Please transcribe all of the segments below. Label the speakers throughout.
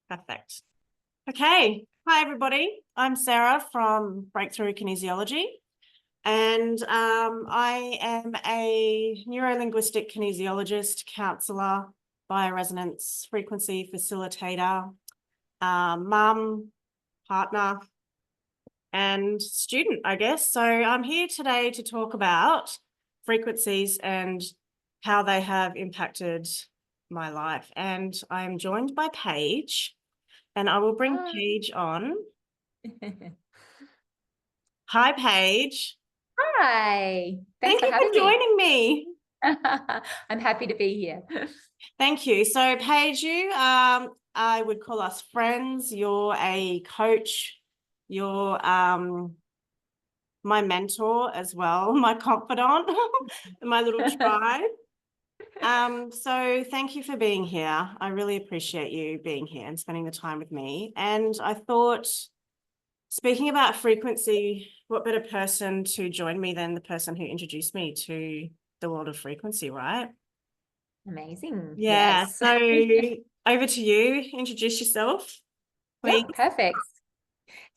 Speaker 1: Perfect. Okay. Hi, everybody. I'm Sarah from Breakthrough Kinesiology, and I am a neuro-linguistic kinesiologist, counsellor, bioresonance frequency facilitator, mum, partner, and student, I guess. So I'm here today to talk about frequencies and how they have impacted my life. And I'm joined by Paige. And I will bring Paige on. Hi, Paige.
Speaker 2: Hi, thanks
Speaker 1: Thank
Speaker 2: for
Speaker 1: you for
Speaker 2: having me.
Speaker 1: joining me.
Speaker 2: I'm happy to be here.
Speaker 1: Thank you. So, Paige, I would call us friends. You're a coach. You're my mentor as well, my confidant, my little tribe. So thank you for being here. I really appreciate you being here and spending the time with me. And I thought, speaking about frequency, what better person to join me than the person who introduced me to the world of frequency, right?
Speaker 2: Amazing.
Speaker 1: Yeah.
Speaker 2: Yes.
Speaker 1: So over to you. Introduce yourself,
Speaker 2: Yeah,
Speaker 1: please.
Speaker 2: perfect.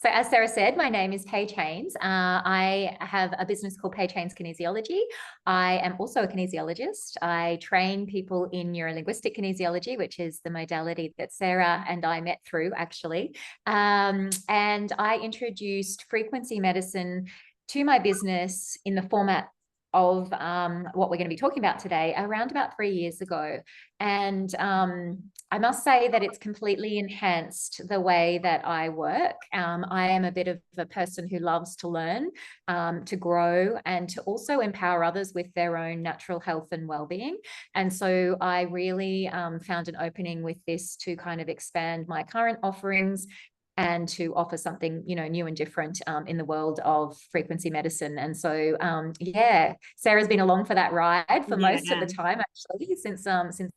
Speaker 2: So as Sarah said, my name is Paige Haynes. I have a business called Paige Haynes Kinesiology. I am also a kinesiologist. I train people in neurolinguistic kinesiology, which is the modality that Sarah and I met through, actually. And I introduced frequency medicine to my business in the format of what we're going to be talking about today around about 3 years ago. And I must say that it's completely enhanced the way that I work. I am a bit of a person who loves to learn, to grow, and to also empower others with their own natural health and well-being. And so I really found an opening with this to kind of expand my current offerings and to offer something, new and different in the world of frequency medicine. And so, yeah, Sarah's been along for that ride for most of
Speaker 1: Yeah.
Speaker 2: the time, actually, since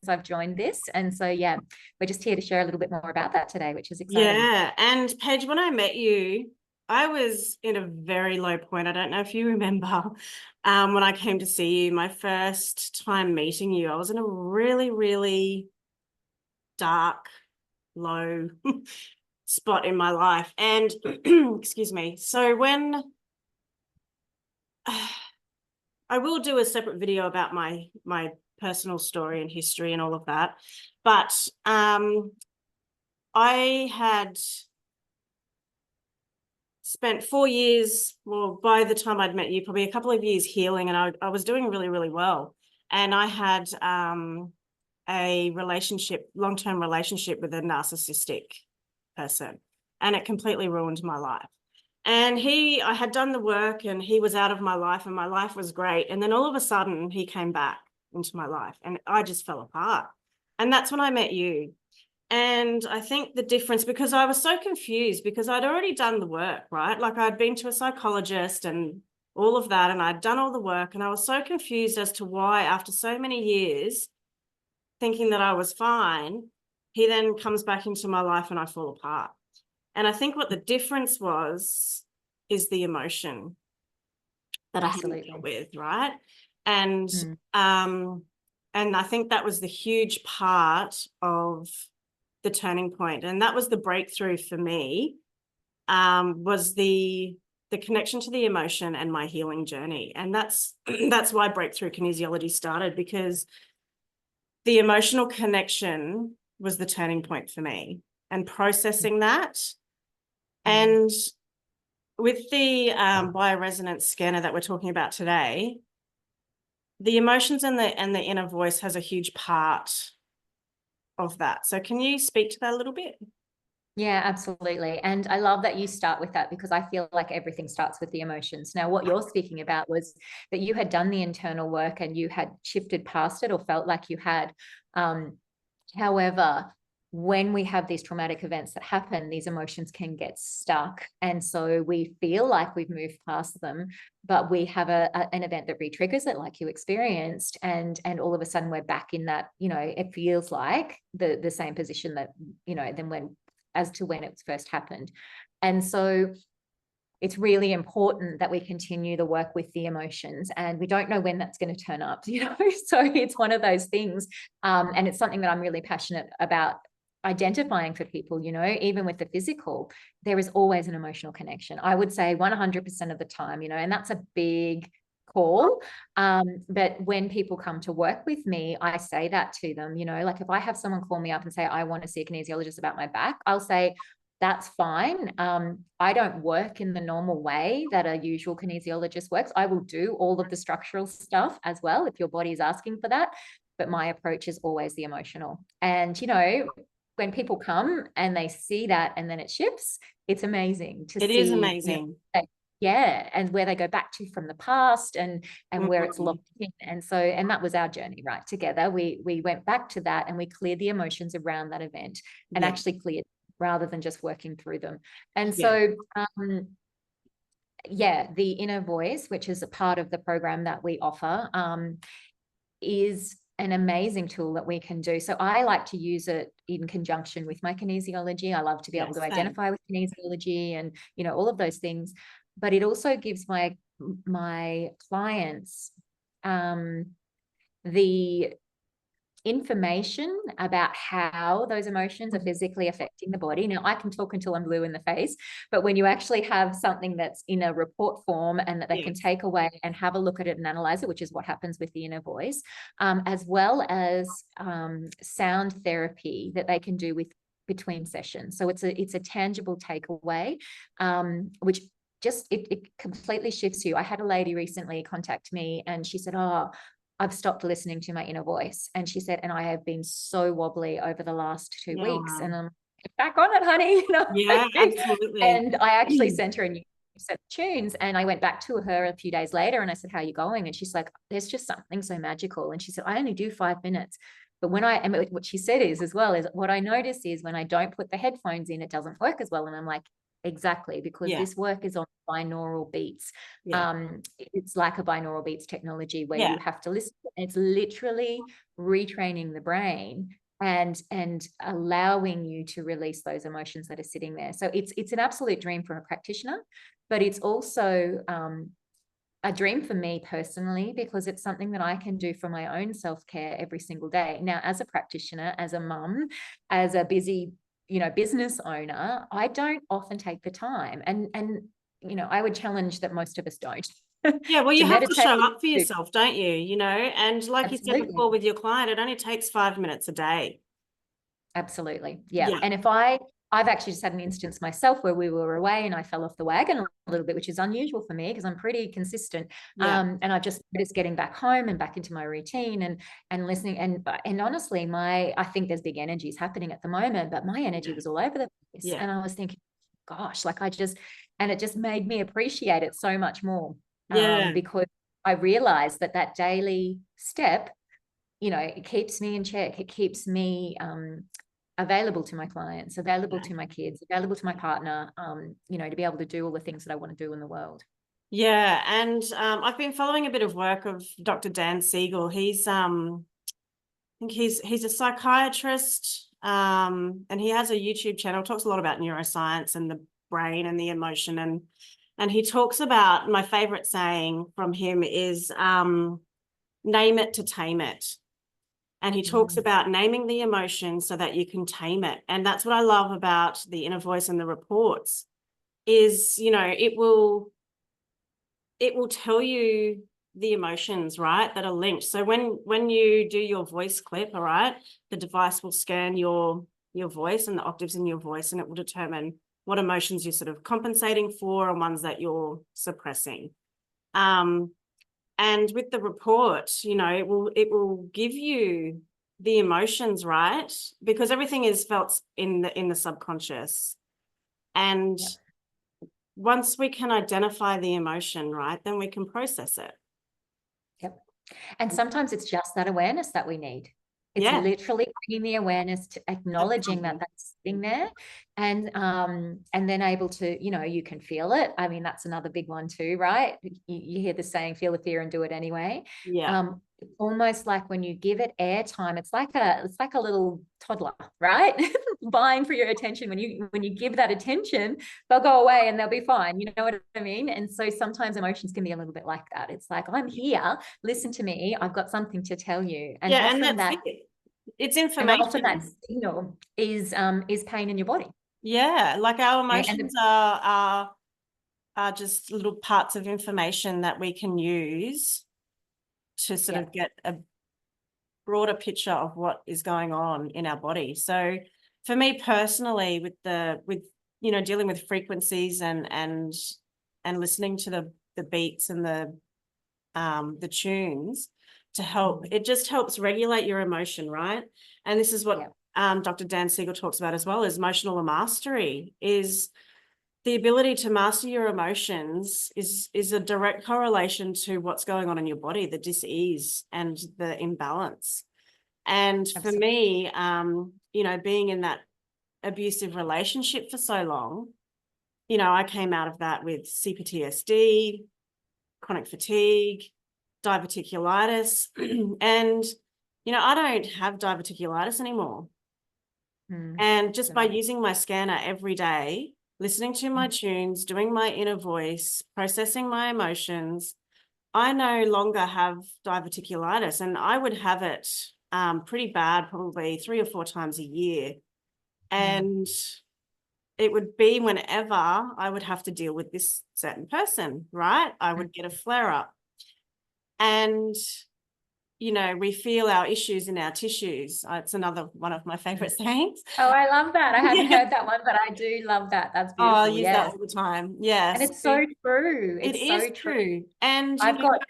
Speaker 2: I've joined this. And so, yeah, we're just here to share a little bit more about that today, which is exciting.
Speaker 1: Yeah. And Paige, when I met you, I was in a very low point. I don't know if you remember when I came to see you, my first time meeting you, I was in a really, really dark, low spot in my life. And excuse me. So when I will do a separate video about my personal story and history and all of that, but I had spent 4 years, well, by the time I'd met you, probably a couple of years healing, and I was doing really, really well. And I had a long-term relationship with a narcissistic person, and it completely ruined my life. And I had done the work, and he was out of my life, and my life was great. And then all of a sudden he came back into my life, and I just fell apart. And that's when I met you. And I think the difference, because I was so confused, because I'd already done the work, right? Like I'd been to a psychologist and all of that, and I'd done all the work, and I was so confused as to why, after so many years thinking that I was fine, he then comes back into my life and I fall apart. And I think what the difference was is the emotion that I hadn't dealt
Speaker 2: Absolutely.
Speaker 1: with, right? And
Speaker 2: Mm.
Speaker 1: and I think that was the huge part of the turning point, and that was the breakthrough for me. Was the connection to the emotion and my healing journey, and that's that's why breakthrough kinesiology started, because the emotional connection was the turning point for me, and processing that.
Speaker 2: Mm.
Speaker 1: And with the bioresonance scanner that we're talking about today, the emotions and the inner voice has a huge part of that. So can you speak to that a little bit?
Speaker 2: Yeah, absolutely. And I love that you start with that because I feel like everything starts with the emotions. Now, what you're speaking about was that you had done the internal work and you had shifted past it or felt like you had. However, when we have these traumatic events that happen, these emotions can get stuck. And so we feel like we've moved past them, but we have an event that re-triggers it like you experienced. And all of a sudden we're back in that, it feels like the same position that, then when as to when it first happened. And so it's really important that we continue the work with the emotions, and we don't know when that's going to turn up, so it's one of those things. And it's something that I'm really passionate about identifying for people, even with the physical, there is always an emotional connection. I would say 100% of the time, and that's a big call. But when people come to work with me, I say that to them, like if I have someone call me up and say, I want to see a kinesiologist about my back, I'll say, that's fine. I don't work in the normal way that a usual kinesiologist works. I will do all of the structural stuff as well if your body is asking for that. But my approach is always the emotional. And, when people come and they see that and then it shifts, it's amazing to see.
Speaker 1: It is amazing.
Speaker 2: Yeah. And where they go back to from the past and where it's
Speaker 1: Mhm.
Speaker 2: locked in. And that was our journey, right? Together, we went back to that and we cleared the emotions around that event and
Speaker 1: Yeah.
Speaker 2: actually cleared rather than just working through them. And
Speaker 1: Yeah.
Speaker 2: so, the inner voice, which is a part of the program that we offer, is an amazing tool that we can do. So I like to use it in conjunction with my kinesiology. I love to be able to
Speaker 1: Yes, same.
Speaker 2: identify with kinesiology and, all of those things. But it also gives my clients the information about how those emotions are physically affecting the body. Now, I can talk until I'm blue in the face, but when you actually have something that's in a report form and that they can take away and have a look at it and analyze it, which is what happens with the inner voice, as well as sound therapy that they can do between sessions. So it's a tangible takeaway, which just it completely shifts you. I had a lady recently contact me and she said, I've stopped listening to my inner voice. And she said, and I have been so wobbly over the last 2 weeks. And I'm back on it, honey.
Speaker 1: Yeah, absolutely.
Speaker 2: And I actually sent her a new set of tunes and I went back to her a few days later and I said, how are you going? And she's like, there's just something so magical. And she said, I only do 5 minutes. But what she said is what I notice is when I don't put the headphones in, it doesn't work as well. And I'm like, exactly, because this work is on binaural beats. It's like a binaural beats technology where you have to listen. It's literally retraining the brain and allowing you to release those emotions that are sitting there. So it's an absolute dream for a practitioner, but it's also a dream for me personally, because it's something that I can do for my own self-care every single day. Now, as a practitioner, as a mum, as a busy business owner, I don't often take the time. And I would challenge that most of us don't.
Speaker 1: Yeah, well, you have to
Speaker 2: meditate.
Speaker 1: show up for yourself, don't you? And like you said
Speaker 2: Absolutely.
Speaker 1: before with your client, it only takes 5 minutes a day.
Speaker 2: Absolutely. Yeah. And if I've actually just had an instance myself where we were away and I fell off the wagon a little bit, which is unusual for me because I'm pretty consistent. And I just getting back home and back into my routine and listening. And honestly, I think there's big energies happening at the moment, but my energy was all over the place. And I was thinking, gosh, and it just made me appreciate it so much more. Because I realized that daily step, it keeps me in check. It keeps me available to my clients, available to my kids, available to my partner, to be able to do all the things that I want to do in the world.
Speaker 1: Yeah. And I've been following a bit of work of Dr. Dan Siegel. He's, I think he's a psychiatrist and he has a YouTube channel, talks a lot about neuroscience and the brain and the emotion. And he talks about, my favorite saying from him is name it to tame it. And he talks about naming the emotion so that you can tame it. And that's what I love about the inner voice and the reports is, it will tell you the emotions, right, that are linked. So when you do your voice clip, all right, the device will scan your voice and the octaves in your voice, and it will determine what emotions you're sort of compensating for and ones that you're suppressing. And with the report, it will give you the emotions, right? Because everything is felt in the subconscious. And once we can identify the emotion, right, then we can process it.
Speaker 2: Yep. And sometimes it's just that awareness that we need. It's literally bringing the awareness to acknowledging that that's sitting there and then able to, you can feel it. I mean, that's another big one too, right? You hear the saying, feel the fear and do it anyway. Almost like when you give it airtime, it's like a little toddler, right? Vying for your attention. When you give that attention, they'll go away and they'll be fine. You know what I mean? And so sometimes emotions can be a little bit like that. It's like, I'm here, listen to me, I've got something to tell you. And
Speaker 1: and
Speaker 2: often
Speaker 1: that's
Speaker 2: that
Speaker 1: it. It's
Speaker 2: And often that
Speaker 1: information.
Speaker 2: signal is pain in your body.
Speaker 1: Yeah, like our
Speaker 2: And
Speaker 1: emotions are just little parts of information that we can use to sort
Speaker 2: yeah,
Speaker 1: of get a broader picture of what is going on in our body. So for me personally, with dealing with frequencies and listening to the beats and the tunes to help, it just helps regulate your emotion, right? And this is what Dr. Dan Siegel talks about as well, is emotional mastery, is the ability to master your emotions is a direct correlation to what's going on in your body, the dis-ease and the imbalance. And for
Speaker 2: absolutely.
Speaker 1: me, being in that abusive relationship for so long, I came out of that with CPTSD, chronic fatigue, diverticulitis, and I don't have diverticulitis anymore. And just by
Speaker 2: Right.
Speaker 1: using my scanner every day, listening to my tunes, doing my inner voice, processing my emotions, I no longer have diverticulitis, and I would have it pretty bad, probably 3 or 4 times a year. And it would be whenever I would have to deal with this certain person, right? I would get a flare up. And we feel our issues in our tissues. It's another one of my favorite sayings.
Speaker 2: Oh, I love that. I haven't
Speaker 1: Yeah.
Speaker 2: heard that one, but I do love that. That's
Speaker 1: Oh, I
Speaker 2: beautiful.
Speaker 1: use that
Speaker 2: Yes.
Speaker 1: all the time.
Speaker 2: And
Speaker 1: Yes.
Speaker 2: it's so true.
Speaker 1: It
Speaker 2: It's
Speaker 1: is
Speaker 2: so true.
Speaker 1: true. And,
Speaker 2: I've got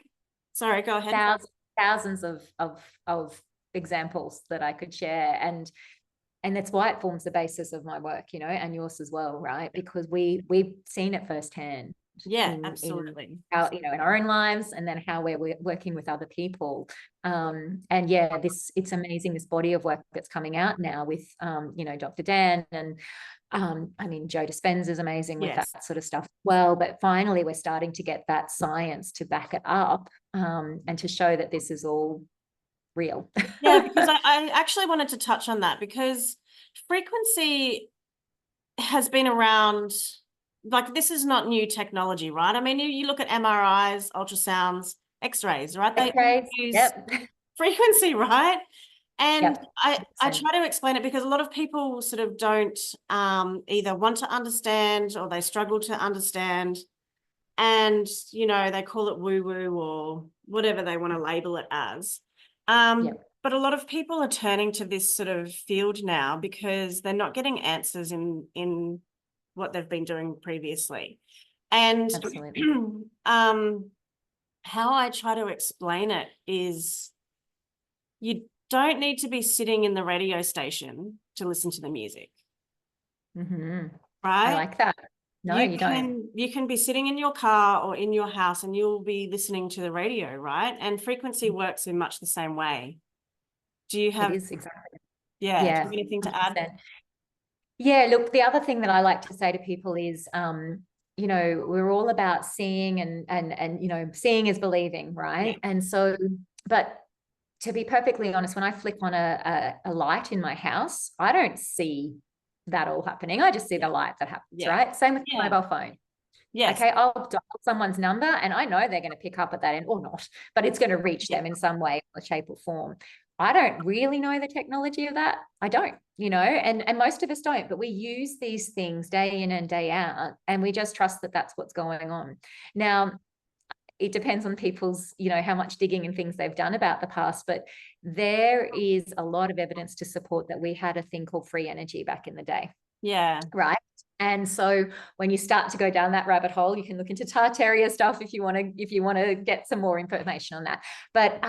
Speaker 1: sorry, go ahead.
Speaker 2: thousands of examples that I could share. And that's why it forms the basis of my work, and yours as well, right? Because we've seen it firsthand
Speaker 1: Yeah,
Speaker 2: in
Speaker 1: absolutely.
Speaker 2: how, in our own lives, and then how we're working with other people. And yeah, it's amazing, this body of work that's coming out now with Dr. Dan, and I mean, Joe Dispenza is amazing with
Speaker 1: Yes.
Speaker 2: that sort of stuff. Well, but finally we're starting to get that science to back it up, and to show that this is all real.
Speaker 1: Yeah, because I actually wanted to touch on that, because frequency has been around, like, this is not new technology, right? I mean, you look at MRIs, ultrasounds, X-rays, right? They all
Speaker 2: Okay.
Speaker 1: use
Speaker 2: Yep.
Speaker 1: frequency, right? And
Speaker 2: Yep.
Speaker 1: I try to explain it because a lot of people sort of don't either want to understand, or they struggle to understand. And, they call it woo-woo or whatever they want to label it as.
Speaker 2: Yep.
Speaker 1: But a lot of people are turning to this sort of field now because they're not getting answers in what they've been doing previously. And
Speaker 2: Absolutely.
Speaker 1: how I try to explain it is, you don't need to be sitting in the radio station to listen to the music,
Speaker 2: I
Speaker 1: right?
Speaker 2: like that. No, you don't.
Speaker 1: You can be sitting in your car or in your house and you'll be listening to the radio, right? And frequency works in much the same way. Do you
Speaker 2: It
Speaker 1: have,
Speaker 2: is exactly.
Speaker 1: do you
Speaker 2: Yeah.
Speaker 1: have anything to add?
Speaker 2: 100%. Yeah, look, the other thing that I like to say to people is, we're all about seeing, and seeing is believing, right?
Speaker 1: Yeah.
Speaker 2: And so, but to be perfectly honest, when I flick on a light in my house, I don't see that all happening. I just see the light that happens,
Speaker 1: Yeah.
Speaker 2: right? Same with the
Speaker 1: Yeah.
Speaker 2: mobile phone.
Speaker 1: Yes.
Speaker 2: Okay, I'll dial someone's number and I know they're going to pick up at that end, or not, but it's going to reach them in some way or shape or form. I don't really know the technology of that. I don't, and most of us don't, but we use these things day in and day out, and we just trust that that's what's going on. Now, it depends on people's, how much digging and things they've done about the past, but there is a lot of evidence to support that we had a thing called free energy back in the day.
Speaker 1: Yeah.
Speaker 2: Right. And so when you start to go down that rabbit hole, you can look into Tartaria stuff if you want to get some more information on that. But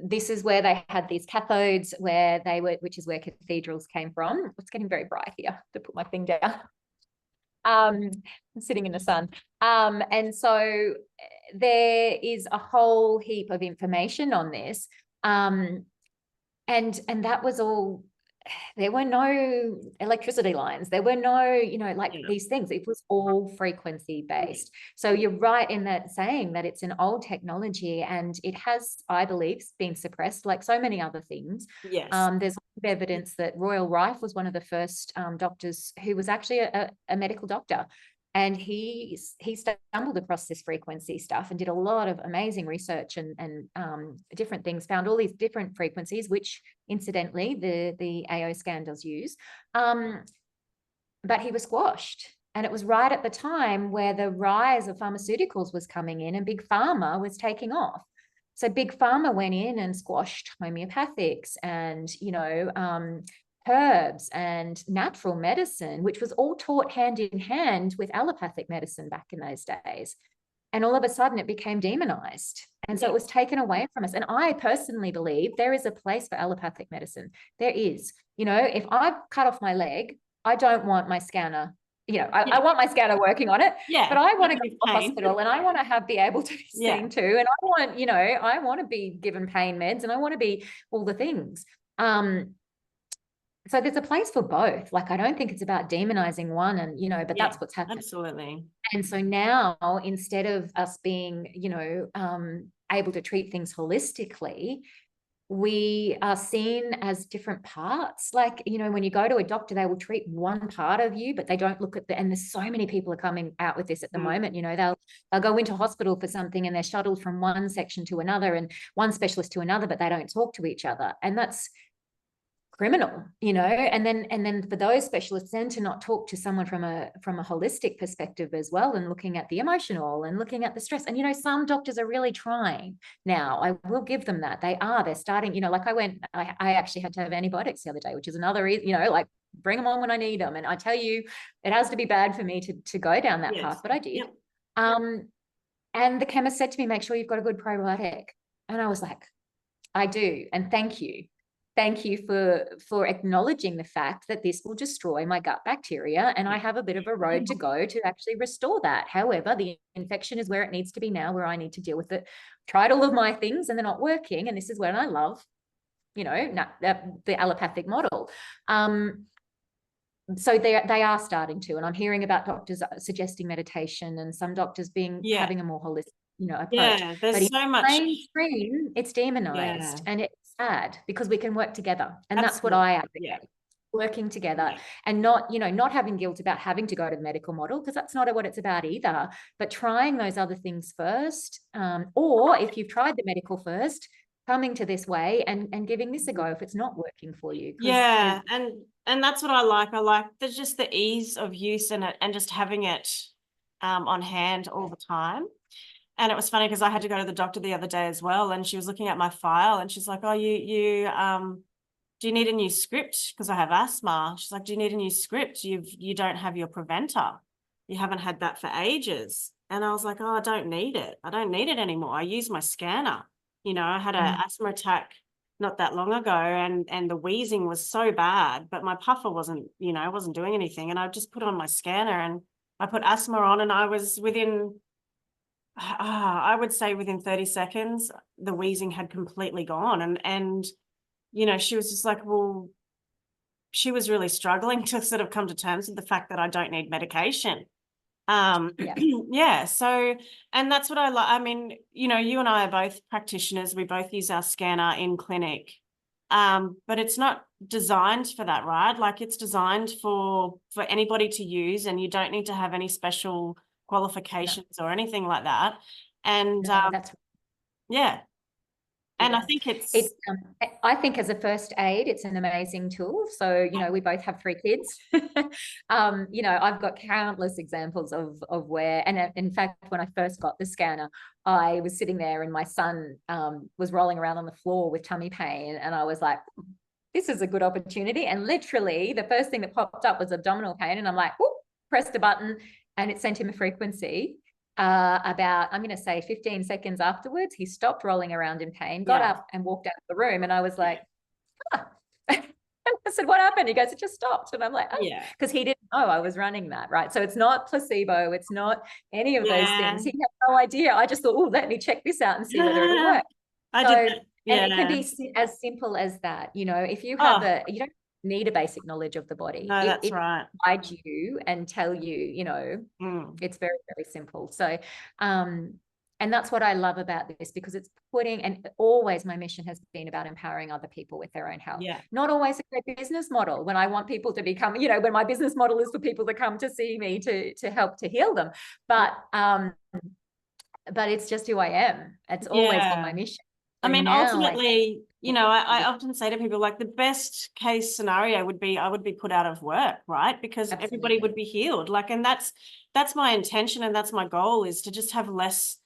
Speaker 2: this is where they had these cathodes, which is where cathedrals came from. It's getting very bright here to put my thing down. I'm sitting in the sun. And so there is a whole heap of information on this. And that was all. There were no electricity lines. There were no, these things. It was all frequency based. So you're right in that saying that it's an old technology, and it has, I believe, been suppressed like so many other things.
Speaker 1: Yes.
Speaker 2: There's evidence that Royal Rife was one of the first doctors who was actually a medical doctor. And he stumbled across this frequency stuff and did a lot of amazing research and different things, found all these different frequencies, which incidentally the AO scan does use. But he was squashed. And it was right at the time where the rise of pharmaceuticals was coming in and Big Pharma was taking off. So Big Pharma went in and squashed homeopathics and, herbs and natural medicine, which was all taught hand in hand with allopathic medicine back in those days. And all of a sudden it became demonized. And so it was taken away from us. And I personally believe there is a place for allopathic medicine. There is. If I cut off my leg, I don't want my scanner. I want my scanner working on it, but I want to go to the hospital and I want to be able to be seen too. And I want to be given pain meds and I want to be all the things. So there's a place for both. Like, I don't think it's about demonizing one and, but that's what's happening.
Speaker 1: Absolutely.
Speaker 2: And so now, instead of us being, able to treat things holistically, we are seen as different parts. Like, when you go to a doctor, they will treat one part of you, but they don't look at and there's so many people are coming out with this at the moment. They'll go into hospital for something and they're shuttled from one section to another and one specialist to another, but they don't talk to each other. And that's criminal, and then for those specialists then to not talk to someone from a holistic perspective as well, and looking at the emotional and looking at the stress. And some doctors are really trying now. I will give them that. They're starting, like I actually had to have antibiotics the other day, which is another reason, like bring them on when I need them. And I tell you, it has to be bad for me to go down that path, but I did. And the chemist said to me, make sure you've got a good probiotic. And I was like, I do. And thank you. Thank you for acknowledging the fact that this will destroy my gut bacteria and I have a bit of a road to go to actually restore that. However, the infection is where it needs to be now, where I need to deal with it. Tried all of my things and they're not working. And this is when I love, the allopathic model. So they are starting to, and I'm hearing about doctors suggesting meditation and some doctors having a more holistic, approach.
Speaker 1: Yeah, there's so much.
Speaker 2: Mainstream, it's demonized and it's sad because we can work together. And that's what I advocate. Working together and not having guilt about having to go to the medical model, because that's not what it's about either, but trying those other things first. Or if you've tried the medical first, coming to this way and giving this a go if it's not working for you.
Speaker 1: Yeah. And that's what I like. There's just the ease of use and just having it on hand all the time. And it was funny because I had to go to the doctor the other day as well. And she was looking at my file and she's like, oh, do you need a new script? Because I have asthma. She's like, do you need a new script? You don't have your preventer. You haven't had that for ages. And I was like, oh, I don't need it. I don't need it anymore. I use my scanner. I had an asthma attack not that long ago and the wheezing was so bad, but my puffer wasn't doing anything. And I just put on my scanner and I put asthma on and I was I would say within 30 seconds, the wheezing had completely gone. And she was just like, well, she was really struggling to sort of come to terms with the fact that I don't need medication. So, and that's what I like. I mean, you and I are both practitioners. We both use our scanner in clinic. But it's not designed for that, right? Like it's designed for anybody to use and you don't need to have any special qualifications or anything like that. And
Speaker 2: that's
Speaker 1: and I think it's
Speaker 2: I think as a first aid, it's an amazing tool. So, we both have 3 kids. I've got countless examples of where, and in fact, when I first got the scanner, I was sitting there and my son was rolling around on the floor with tummy pain. And I was like, this is a good opportunity. And literally the first thing that popped up was abdominal pain. And I'm like, pressed a button and it sent him a frequency. About, I'm going to say 15 seconds afterwards, he stopped rolling around in pain, got up and walked out of the room. And I was like, I said, what happened? He goes, it just stopped. And I'm like, because he didn't know I was running that, right? So it's not placebo. It's not any of those things. He had no idea. I just thought, let me check this out and see whether it'll work. And it can be as simple as that. If you have you don't need a basic knowledge of the body.
Speaker 1: No, that's right.
Speaker 2: Guide you and tell you, it's very, very simple. So, And that's what I love about this, because it's putting, and always my mission has been about empowering other people with their own health.
Speaker 1: Yeah.
Speaker 2: Not always a great business model. When I want people to become, you know, when my business model is for people to come to see me to help to heal them. But it's just who I am. It's always been my mission.
Speaker 1: I
Speaker 2: So
Speaker 1: mean,
Speaker 2: now,
Speaker 1: ultimately, you know, I often say to people, like, the best case scenario would be I would be put out of work, right? Because everybody would be healed. Like, and that's my intention, and that's my goal, is to just have less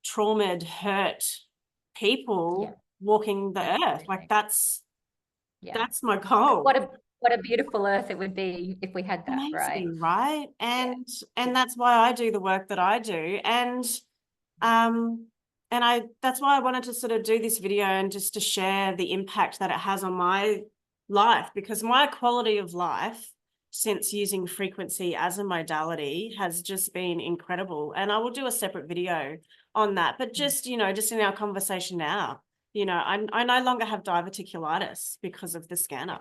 Speaker 1: traumatized, hurt people walking the earth. Like, that's my goal.
Speaker 2: What a beautiful earth it would be if we had that.
Speaker 1: Amazing, right? And that's why I do the work that I do. And that's why I wanted to sort of do this video, and just to share the impact that it has on my life, because my quality of life since using frequency as a modality has just been incredible. And I will do a separate video on that. But just, you know, just in our conversation now, you know, I no longer have diverticulitis because of the scanner.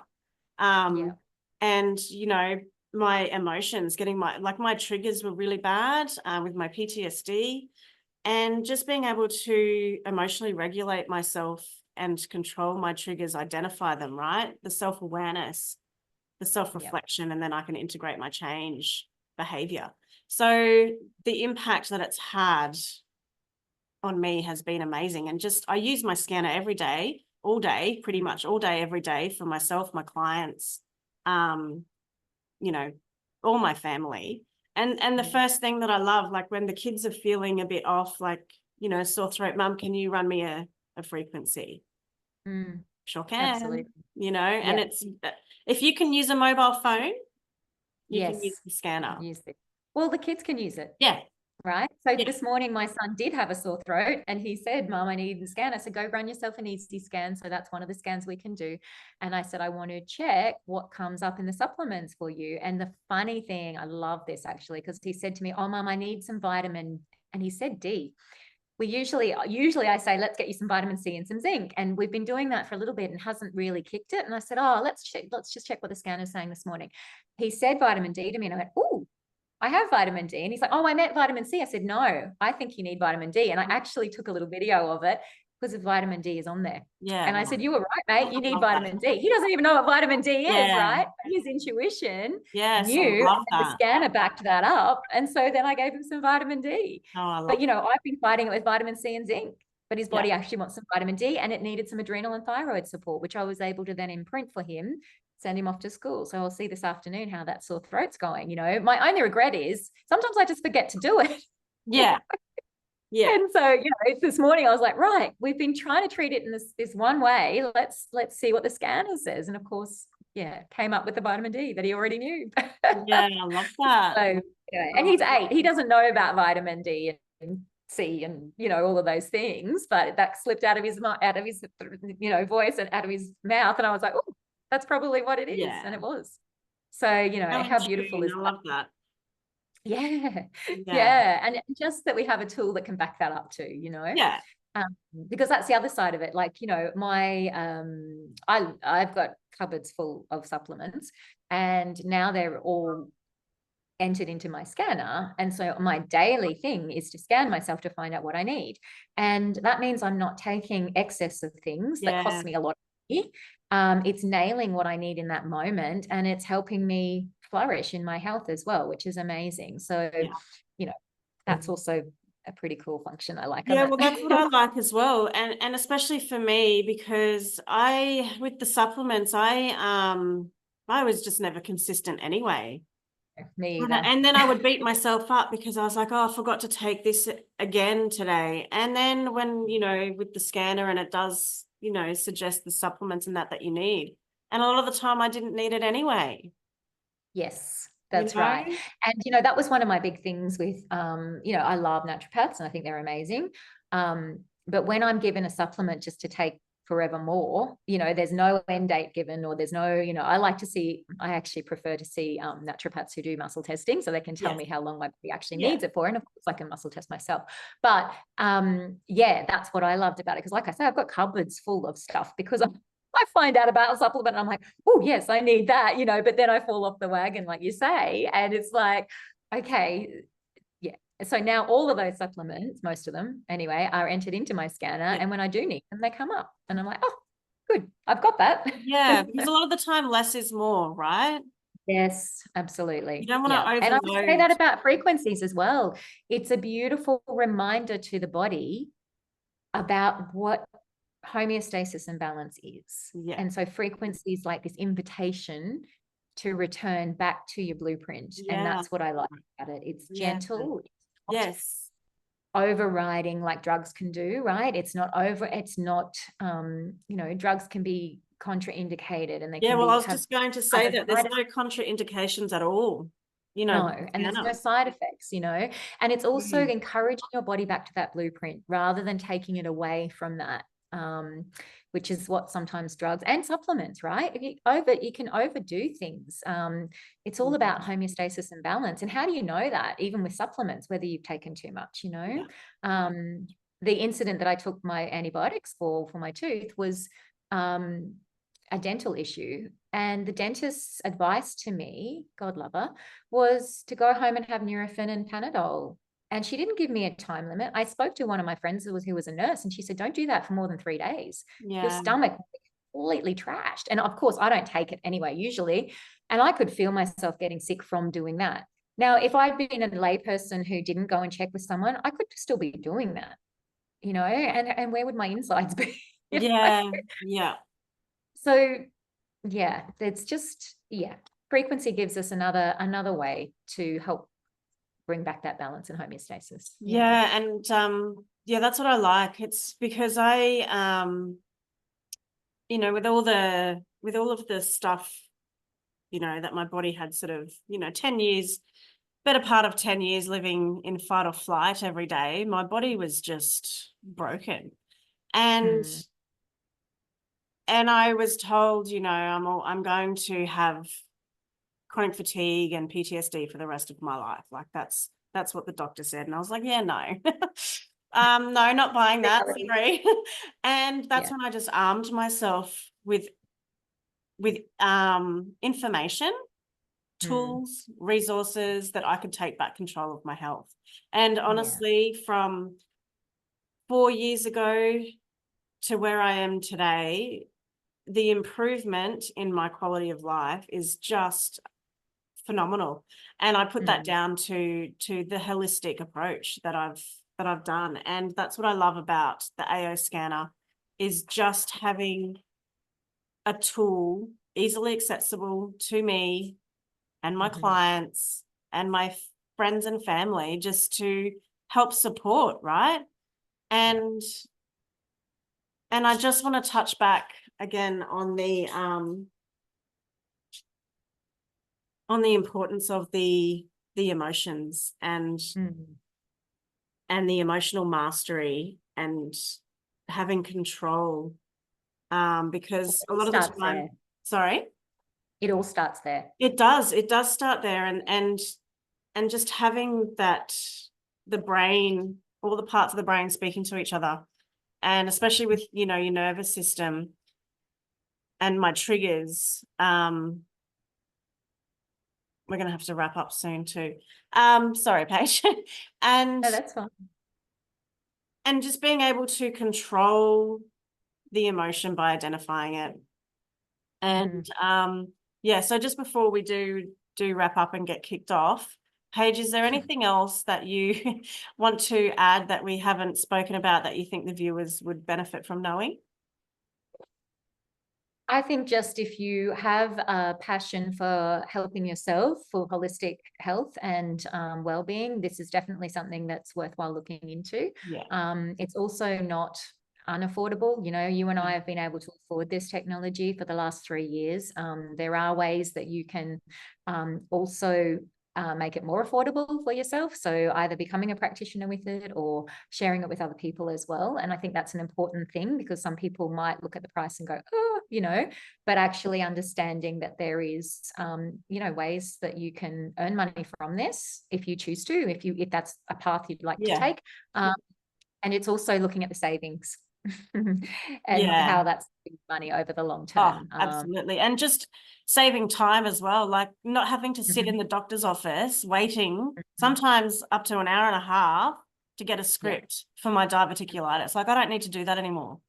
Speaker 1: And, you know, my emotions, my triggers were really bad with my PTSD. And just being able to emotionally regulate myself and control my triggers, identify them, right? The self-awareness, the self-reflection, and then I can integrate my change behavior. So the impact that it's had on me has been amazing. And just, I use my scanner every day, all day, pretty much all day, every day, for myself, my clients, you know, all my family. And the first thing that I love, like when the kids are feeling a bit off, like, you know, sore throat, Mum, can you run me a frequency? Sure can. Absolutely. You know, and it's, if you can use a mobile phone, you can use the scanner.
Speaker 2: Well, the kids can use it.
Speaker 1: Yeah.
Speaker 2: Right. So this morning, my son did have a sore throat, and he said, Mom, I need the scan. I said, go run yourself an easy scan. So that's one of the scans we can do. And I said, I want to check what comes up in the supplements for you. And the funny thing, I love this actually, because he said to me, oh, Mom, I need some vitamin. And he said D. We usually I say, let's get you some vitamin C and some zinc. And we've been doing that for a little bit and hasn't really kicked it. And I said, oh, let's just check what the scanner is saying this morning. He said vitamin D to me, and I went, oh, I have vitamin D. And he's like, oh, I meant vitamin C. I said, no, I think you need vitamin D. And I actually took a little video of it because the vitamin D is on there.
Speaker 1: Yeah.
Speaker 2: And I said, you were right, mate. You need vitamin D. He doesn't even know what vitamin D is, right? His intuition knew, and the scanner backed that up. And so then I gave him some vitamin D. But, you know, I've been fighting it with vitamin C and zinc, but his body actually wants some vitamin D, and it needed some adrenal and thyroid support, which I was able to then imprint for him, send him off to school. So I'll see this afternoon how that sore throat's going. You know, my only regret is sometimes I just forget to do it.
Speaker 1: Yeah. Yeah.
Speaker 2: And so, you know, this morning I was like, right, we've been trying to treat it in this one way. Let's see what the scanner says. And of course, came up with the vitamin D that he already knew.
Speaker 1: Yeah, I love that.
Speaker 2: So, and he's 8. He doesn't know about vitamin D and C and, you know, all of those things, but that slipped out of his you know, voice and out of his mouth. And I was like, oh, that's probably what it is. And it was. So, you know, how beautiful is that?
Speaker 1: I love that.
Speaker 2: Yeah. And just that we have a tool that can back that up too, you know? Because that's the other side of it. Like, you know, I've got cupboards full of supplements, and now they're all entered into my scanner. And so my daily thing is to scan myself to find out what I need. And that means I'm not taking excess of things that cost me a lot of money. It's nailing what I need in that moment, and it's helping me flourish in my health as well, which is amazing. So, you know, that's also a pretty cool function I like.
Speaker 1: Yeah, well, that's what I like as well. And especially for me, because with the supplements, I was just never consistent anyway.
Speaker 2: Me either.
Speaker 1: And then I would beat myself up because I was like, oh, I forgot to take this again today. And then when, you know, with the scanner, and it does, you know, suggest the supplements and that you need. And a lot of the time I didn't need it anyway.
Speaker 2: Yes, that's right. And, you know, that was one of my big things with, you know, I love naturopaths and I think they're amazing. But when I'm given a supplement just to take forevermore, you know, there's no end date given, or there's no, you know, I actually prefer to see naturopaths who do muscle testing, so they can tell me how long my body actually needs it for. And of course I can muscle test myself. But that's what I loved about it. Because like I say, I've got cupboards full of stuff because I find out about a supplement and I'm like, oh yes, I need that, you know, but then I fall off the wagon, like you say. And it's like, okay, So now all of those supplements, most of them anyway, are entered into my scanner.
Speaker 1: Yeah.
Speaker 2: And when I do need them, they come up. And I'm like, oh, good, I've got that.
Speaker 1: Yeah, because a lot of the time less is more, right?
Speaker 2: Yes,
Speaker 1: You
Speaker 2: absolutely.
Speaker 1: don't want
Speaker 2: Yeah.
Speaker 1: to
Speaker 2: And I would say
Speaker 1: overload.
Speaker 2: that about frequencies as well. It's a beautiful reminder to the body about what homeostasis and balance is.
Speaker 1: Yeah.
Speaker 2: And so frequency is like this invitation to return back to your blueprint. And
Speaker 1: Yeah.
Speaker 2: that's what I like about it. It's
Speaker 1: Yeah.
Speaker 2: gentle. It's not
Speaker 1: Yes.
Speaker 2: overriding like drugs can do, right? It's not drugs can be contraindicated and they
Speaker 1: Yeah,
Speaker 2: can
Speaker 1: well, I
Speaker 2: be
Speaker 1: was
Speaker 2: have
Speaker 1: just going to say
Speaker 2: other
Speaker 1: that there's
Speaker 2: side
Speaker 1: no contraindications at all.
Speaker 2: no, and there's no side effects, and it's also encouraging your body back to that blueprint rather than taking it away from that, which is what sometimes drugs and supplements, right? You can overdo things. It's all about homeostasis and balance. And how do you know that, even with supplements, whether you've taken too much,
Speaker 1: Yeah.
Speaker 2: The incident that I took my antibiotics for my tooth was a dental issue. And the dentist's advice to me, God love her, was to go home and have Nurofen and Panadol. And she didn't give me a time limit. I spoke to one of my friends who was a nurse, and she said, don't do that for more than 3 days. Your
Speaker 1: Yeah.
Speaker 2: stomach will be completely trashed. And of course, I don't take it anyway, usually. And I could feel myself getting sick from doing that. Now, if I'd been a layperson who didn't go and check with someone, I could still be doing that, and where would my insides be?
Speaker 1: Yeah. Yeah.
Speaker 2: So yeah, it's just, frequency gives us another way to help bring back that balance and homeostasis.
Speaker 1: Yeah. And yeah, that's what I like. It's because I with all of the stuff, that my body had sort of, 10 years, better part of 10 years living in fight or flight every day, my body was just broken. And
Speaker 2: Mm.
Speaker 1: I was told, I'm going to have chronic fatigue and PTSD for the rest of my life. Like that's what the doctor said. And I was like, yeah, no. No, not buying that. Sorry. And that's when I just armed myself with information, tools, resources that I could take back control of my health. And honestly, from 4 years ago to where I am today, the improvement in my quality of life is just phenomenal. And I put that down to the holistic approach that I've done. And that's what I love about the AO scanner, is just having a tool easily accessible to me and my clients and my friends and family, just to help support, right? And I just want to touch back again on the importance of the emotions and the emotional mastery and having control, because a lot of the time, sorry,
Speaker 2: it all starts there.
Speaker 1: It does start there, and just having that, the brain, all the parts of the brain speaking to each other, and especially with, your nervous system and my triggers. We're going to have to wrap up soon too. Sorry, Paige. And
Speaker 2: No, that's fine.
Speaker 1: And just being able to control the emotion by identifying it. And so just before we do wrap up and get kicked off, Paige, is there anything else that you want to add that we haven't spoken about that you think the viewers would benefit from knowing?
Speaker 2: I think just if you have a passion for helping yourself, for holistic health and well-being, this is definitely something that's worthwhile looking into.
Speaker 1: Yeah.
Speaker 2: It's also not unaffordable. You and I have been able to afford this technology for the last 3 years. There are ways that you can also make it more affordable for yourself. So either becoming a practitioner with it or sharing it with other people as well. And I think that's an important thing, because some people might look at the price and go, oh, but actually understanding that there is, ways that you can earn money from this if you choose to, if that's a path you'd like to take. And it's also looking at the savings. and
Speaker 1: Yeah.
Speaker 2: how that's money over the long
Speaker 1: Oh,
Speaker 2: term.
Speaker 1: absolutely. And just saving time as well, like not having to sit
Speaker 2: Mhm.
Speaker 1: in the doctor's office waiting
Speaker 2: Mhm.
Speaker 1: sometimes up to an hour and a half to get a
Speaker 2: Yeah,
Speaker 1: script for my diverticulitis. Like I don't need to do that anymore,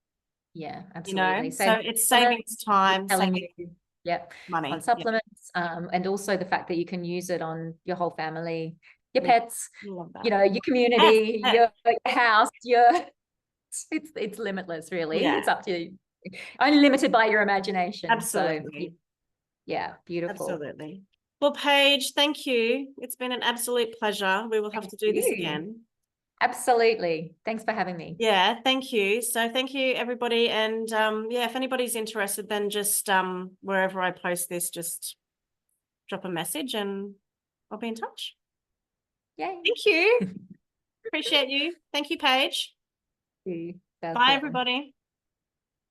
Speaker 2: yeah,
Speaker 1: you know?
Speaker 2: absolutely.
Speaker 1: So
Speaker 2: So
Speaker 1: it's saving
Speaker 2: supplements,
Speaker 1: time,
Speaker 2: telling
Speaker 1: saving
Speaker 2: you, yep, on
Speaker 1: money. Yeah.
Speaker 2: supplements, and also the fact that you can use it on your whole family, your
Speaker 1: Yeah.
Speaker 2: pets,
Speaker 1: Love that.
Speaker 2: your
Speaker 1: Yes,
Speaker 2: community,
Speaker 1: yes.
Speaker 2: your house, it's limitless, really.
Speaker 1: Yeah,
Speaker 2: It's up to you. Only limited by your imagination. So
Speaker 1: absolutely.
Speaker 2: yeah, beautiful.
Speaker 1: Absolutely. Well, Paige, thank you. It's been an absolute pleasure. We will have
Speaker 2: Thank
Speaker 1: to do this
Speaker 2: you.
Speaker 1: again.
Speaker 2: Absolutely. Thanks for having me.
Speaker 1: Yeah, thank you. So thank you, everybody. And yeah, if anybody's interested, then just wherever I post this, just drop a message and I'll be in touch.
Speaker 2: Yay.
Speaker 1: Thank you. Appreciate you. Thank you, Paige.
Speaker 2: That's
Speaker 1: Bye,
Speaker 2: welcome.
Speaker 1: everybody.